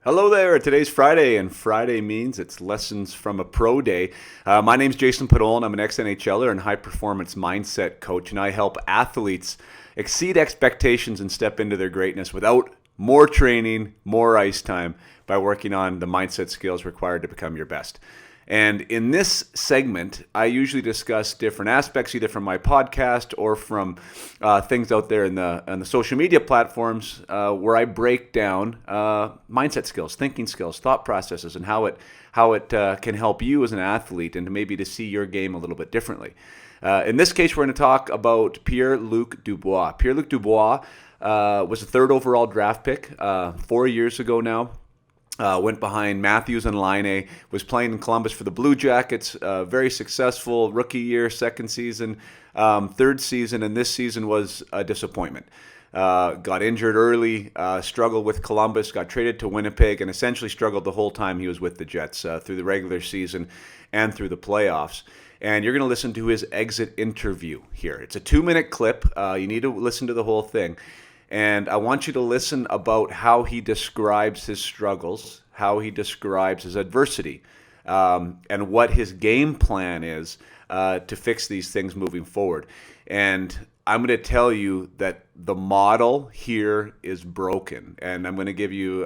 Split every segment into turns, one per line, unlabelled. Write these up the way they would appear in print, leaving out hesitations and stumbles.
Hello there. Today's Friday, and Friday means it's lessons from a pro day. My name's Jason Padol, and I'm an ex-NHLer and high-performance mindset coach, and I help athletes exceed expectations and step into their greatness without more training, more ice time, by working on the mindset skills required to become your best. And in this segment, I usually discuss different aspects, either from my podcast or from things out there in the social media platforms, where I break down mindset skills, thinking skills, thought processes, and how it can help you as an athlete and maybe to see your game a little bit differently. In this case, we're going to talk about Pierre-Luc Dubois. Pierre-Luc Dubois was a third overall draft pick 4 years ago now. Went behind Matthews and Laine, was playing in Columbus for the Blue Jackets, very successful rookie year, second season, third season, and this season was a disappointment. Got injured early, struggled with Columbus, got traded to Winnipeg, and essentially struggled the whole time he was with the Jets through the regular season and through the playoffs. And you're going to listen to his exit interview here. It's a 2-minute clip. You need to listen to the whole thing. And I want you to listen about how he describes his struggles, how he describes his adversity, and what his game plan is to fix these things moving forward. And I'm going to tell you that the model here is broken. And I'm going to give you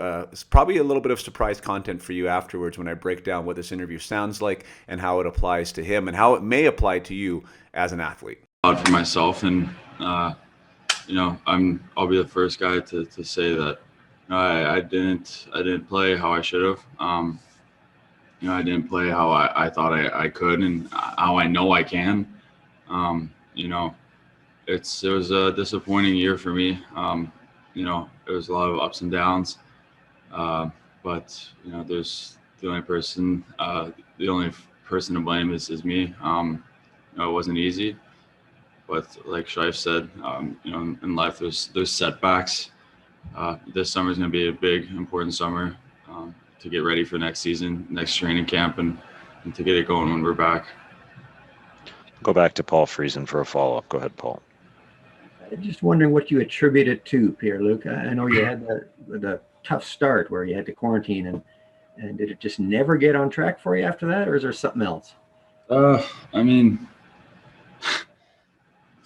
probably a little bit of surprise content for you afterwards when I break down what this interview sounds like and how it applies to him and how it may apply to you as an athlete.
For myself, and I'll be the first guy to say that I didn't play how I should have. I didn't play how I thought I could and how I know I can. It was a disappointing year for me. It was a lot of ups and downs. But there's the only person to blame is me. It wasn't easy. But like Shive said, in life there's setbacks. This summer is going to be a big, important summer to get ready for next season, next training camp, and to get it going when we're back.
Go back to Paul Friesen for a follow-up. Go ahead, Paul.
I'm just wondering what you attribute it to, Pierre-Luc. I know you had the tough start where you had to quarantine, and did it just never get on track for you after that, or is there something else?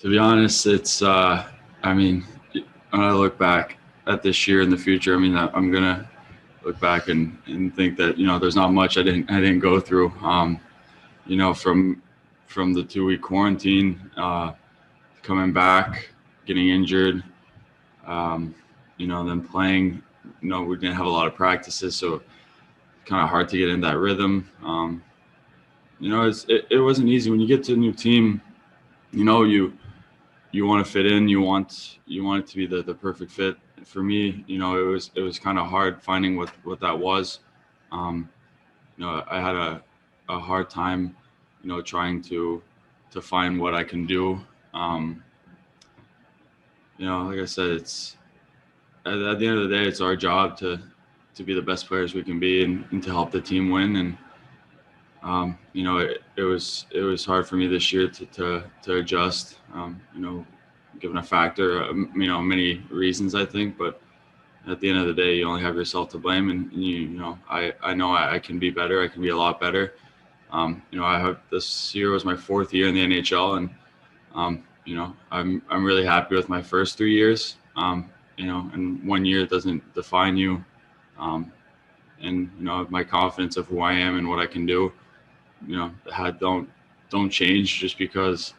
To be honest, it's, when I look back at this year in the future, I'm going to look back and think that, there's not much I didn't go through, from the 2-week quarantine, coming back, getting injured, then playing, we didn't have a lot of practices, so kind of hard to get in that rhythm. It wasn't easy when you get to a new team, you want to fit in, you want it to be the perfect fit. For me, it was kind of hard finding what that was. I had a hard time, trying to find what I can do. Like I said, it's at the end of the day, it's our job to be the best players we can be and to help the team win. And it was hard for me this year to adjust. Given a factor, many reasons I think, but at the end of the day, you only have yourself to blame. And I know I can be better. I can be a lot better. This year was my 4th year in the NHL, and I'm really happy with my first 3 years. And 1 year doesn't define you. And my confidence of who I am and what I can do, don't change just because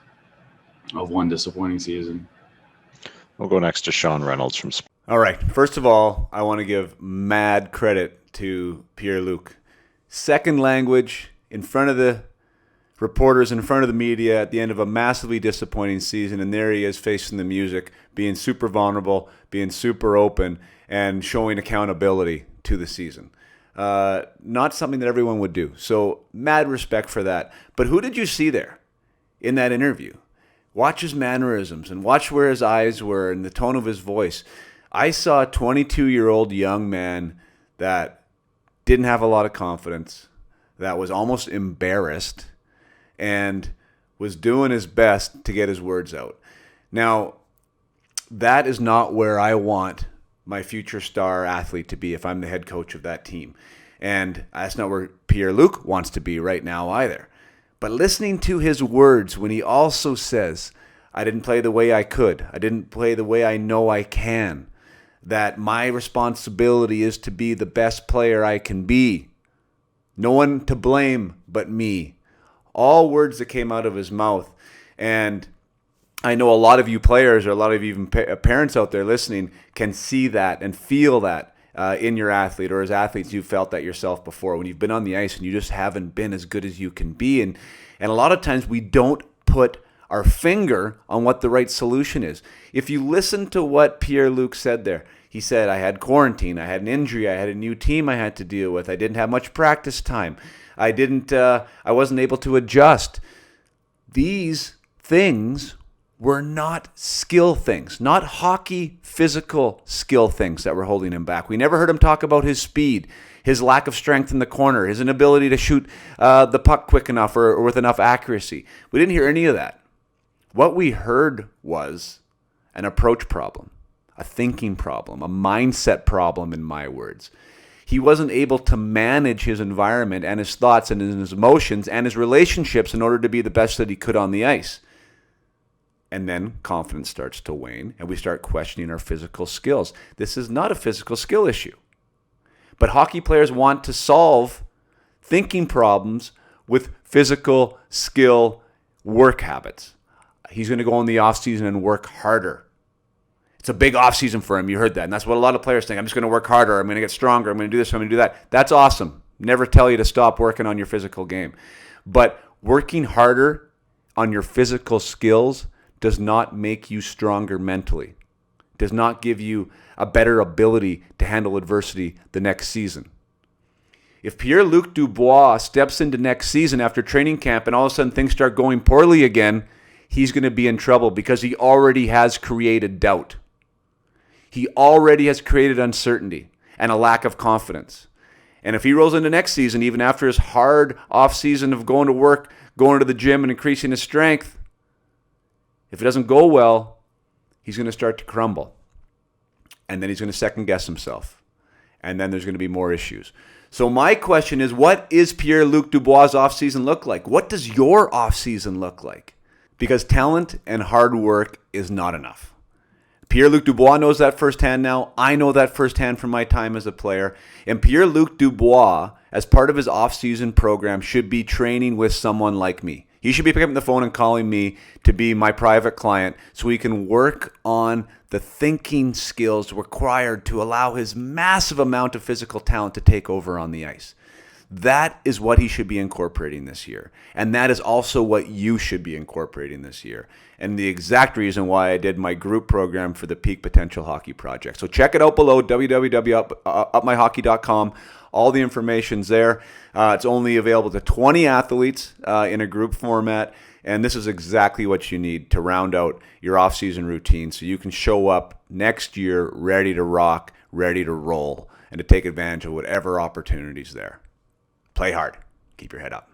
of one disappointing season.
We'll go next to Sean Reynolds from.
All right. First of all, I want to give mad credit to Pierre-Luc. Second language in front of the reporters, in front of the media at the end of a massively disappointing season, and there he is facing the music, being super vulnerable, being super open, and showing accountability to the season. Not something that everyone would do. So mad respect for that. But who did you see there in that interview? Watch his mannerisms and watch where his eyes were and the tone of his voice. I saw a 22-year-old young man that didn't have a lot of confidence, that was almost embarrassed, and was doing his best to get his words out. Now, that is not where I want my future star athlete to be if I'm the head coach of that team. And that's not where Pierre-Luc wants to be right now either. But listening to his words when he also says, I didn't play the way I could. I didn't play the way I know I can. That my responsibility is to be the best player I can be. No one to blame but me. All words that came out of his mouth. And I know a lot of you players or a lot of you even parents out there listening can see that and feel that in your athlete, or as athletes you've felt that yourself before when you've been on the ice and you just haven't been as good as you can be. And a lot of times we don't put our finger on what the right solution is. If you listen to what Pierre-Luc said there, he said, I had quarantine, I had an injury, I had a new team I had to deal with, I didn't have much practice time, I wasn't able to adjust. These things were not skill things, not hockey physical skill things that were holding him back. We never heard him talk about his speed, his lack of strength in the corner, his inability to shoot the puck quick enough or with enough accuracy. We didn't hear any of that. What we heard was an approach problem, a thinking problem, a mindset problem, in my words. He wasn't able to manage his environment and his thoughts and his emotions and his relationships in order to be the best that he could on the ice. And then confidence starts to wane and we start questioning our physical skills. This is not a physical skill issue. But hockey players want to solve thinking problems with physical skill work habits. He's going to go in the offseason and work harder. It's a big offseason for him. You heard that. And that's what a lot of players think. I'm just going to work harder. I'm going to get stronger. I'm going to do this. I'm going to do that. That's awesome. Never tell you to stop working on your physical game. But working harder on your physical skills does not make you stronger mentally. Does not give you a better ability to handle adversity the next season. If Pierre-Luc Dubois steps into next season after training camp and all of a sudden things start going poorly again, he's going to be in trouble because he already has created doubt. He already has created uncertainty and a lack of confidence. And if he rolls into next season, even after his hard off season of going to work, going to the gym and increasing his strength, if it doesn't go well, he's going to start to crumble. And then he's going to second guess himself. And then there's going to be more issues. So my question is, what is Pierre-Luc Dubois' offseason look like? What does your offseason look like? Because talent and hard work is not enough. Pierre-Luc Dubois knows that firsthand now. I know that firsthand from my time as a player. And Pierre-Luc Dubois, as part of his off-season program, should be training with someone like me. He should be picking up the phone and calling me to be my private client so he can work on the thinking skills required to allow his massive amount of physical talent to take over on the ice. That is what he should be incorporating this year. And that is also what you should be incorporating this year. And the exact reason why I did my group program for the Peak Potential Hockey Project. So check it out below, www.upmyhockey.com. All the information's there. It's only available to 20 athletes in a group format. And this is exactly what you need to round out your off-season routine so you can show up next year ready to rock, ready to roll, and to take advantage of whatever opportunity's there. Play hard. Keep your head up.